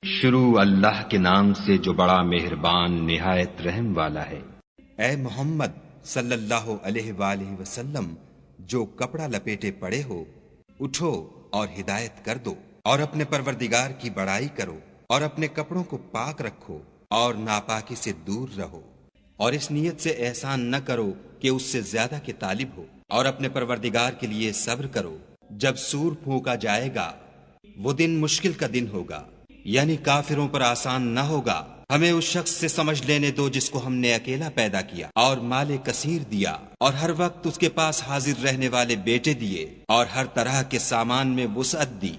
شروع اللہ کے نام سے جو بڑا مہربان نہایت رحم والا ہے۔ اے محمد صلی اللہ علیہ وآلہ وسلم، جو کپڑا لپیٹے پڑے ہو اٹھو اور ہدایت کر دو، اور اپنے پروردگار کی بڑائی کرو، اور اپنے کپڑوں کو پاک رکھو اور ناپاکی سے دور رہو، اور اس نیت سے احسان نہ کرو کہ اس سے زیادہ کے طالب ہو، اور اپنے پروردگار کے لیے صبر کرو۔ جب سور پھونکا جائے گا وہ دن مشکل کا دن ہوگا، یعنی کافروں پر آسان نہ ہوگا۔ ہمیں اس شخص سے سمجھ لینے دو جس کو ہم نے اکیلا پیدا کیا اور مال کثیر دیا، اور ہر وقت اس کے پاس حاضر رہنے والے بیٹے دیے، اور ہر طرح کے سامان میں وسعت دی۔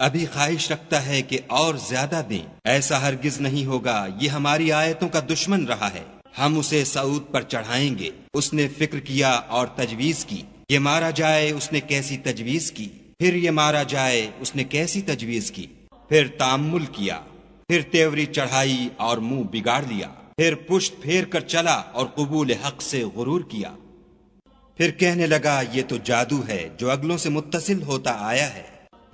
ابھی خواہش رکھتا ہے کہ اور زیادہ دیں، ایسا ہرگز نہیں ہوگا۔ یہ ہماری آیتوں کا دشمن رہا ہے، ہم اسے صعود پر چڑھائیں گے۔ اس نے فکر کیا اور تجویز کی، یہ مارا جائے، اس نے کیسی تجویز کی، پھر یہ مارا جائے، اس نے کیسی تجویز کی، پھر تأمل کیا، پھر تیوری چڑھائی اور منہ بگاڑ لیا، پھر پشت پھیر کر چلا اور قبول حق سے غرور کیا، پھر کہنے لگا یہ تو جادو ہے جو اگلوں سے متصل ہوتا آیا ہے،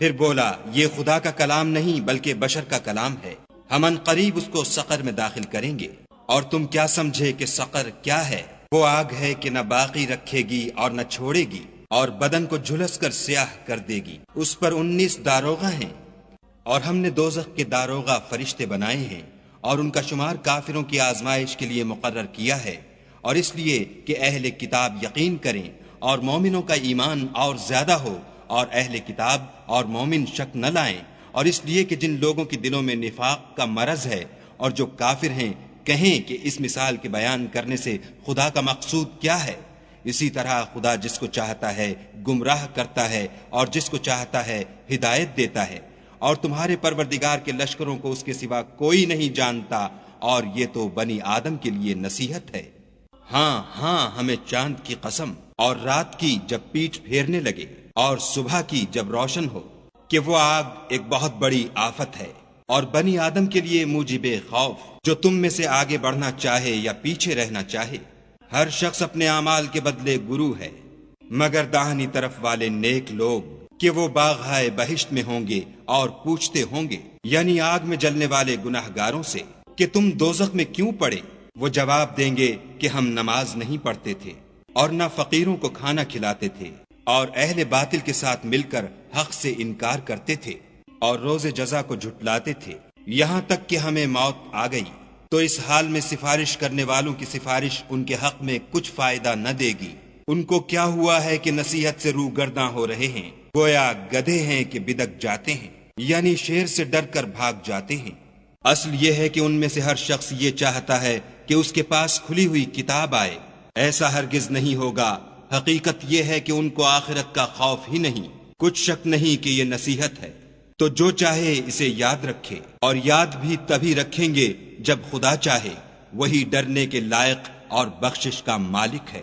پھر بولا یہ خدا کا کلام نہیں بلکہ بشر کا کلام ہے، ہم ان قریب اس کو سقر میں داخل کریں گے۔ اور تم کیا سمجھے کہ سقر کیا ہے؟ وہ آگ ہے کہ نہ باقی رکھے گی اور نہ چھوڑے گی، اور بدن کو جھلس کر سیاہ کر دے گی۔ اس پر 19 داروغہ ہیں، اور ہم نے دوزخ کے داروغہ فرشتے بنائے ہیں، اور ان کا شمار کافروں کی آزمائش کے لیے مقرر کیا ہے، اور اس لیے کہ اہل کتاب یقین کریں اور مومنوں کا ایمان اور زیادہ ہو، اور اہل کتاب اور مومن شک نہ لائیں، اور اس لیے کہ جن لوگوں کے دلوں میں نفاق کا مرض ہے اور جو کافر ہیں کہیں کہ اس مثال کے بیان کرنے سے خدا کا مقصود کیا ہے۔ اسی طرح خدا جس کو چاہتا ہے گمراہ کرتا ہے اور جس کو چاہتا ہے ہدایت دیتا ہے، اور تمہارے پروردگار کے لشکروں کو اس کے سوا کوئی نہیں جانتا، اور یہ تو بنی آدم کے لیے نصیحت ہے۔ ہاں ہاں، ہمیں چاند کی قسم، اور رات کی جب پیٹھ پھیرنے لگے، اور صبح کی جب روشن ہو، کہ وہ آگ ایک بہت بڑی آفت ہے، اور بنی آدم کے لیے موجب خوف، جو تم میں سے آگے بڑھنا چاہے یا پیچھے رہنا چاہے۔ ہر شخص اپنے اعمال کے بدلے گرو ہے، مگر داہنی طرف والے نیک لوگ، کہ وہ باغہائے بہشت میں ہوں گے اور پوچھتے ہوں گے، یعنی آگ میں جلنے والے گناہ گاروں سے، کہ تم دوزخ میں کیوں پڑے؟ وہ جواب دیں گے کہ ہم نماز نہیں پڑھتے تھے، اور نہ فقیروں کو کھانا کھلاتے تھے، اور اہل باطل کے ساتھ مل کر حق سے انکار کرتے تھے، اور روز جزا کو جھٹلاتے تھے، یہاں تک کہ ہمیں موت آ گئی۔ تو اس حال میں سفارش کرنے والوں کی سفارش ان کے حق میں کچھ فائدہ نہ دے گی۔ ان کو کیا ہوا ہے کہ نصیحت سے روگرداں ہو رہے ہیں، گویا گدھے ہیں کہ بدک جاتے ہیں، یعنی شیر سے ڈر کر بھاگ جاتے ہیں۔ اصل یہ ہے کہ ان میں سے ہر شخص یہ چاہتا ہے کہ اس کے پاس کھلی ہوئی کتاب آئے، ایسا ہرگز نہیں ہوگا۔ حقیقت یہ ہے کہ ان کو آخرت کا خوف ہی نہیں، کچھ شک نہیں کہ یہ نصیحت ہے۔ تو جو چاہے اسے یاد رکھے، اور یاد بھی تبھی رکھیں گے جب خدا چاہے، وہی ڈرنے کے لائق اور بخشش کا مالک ہے۔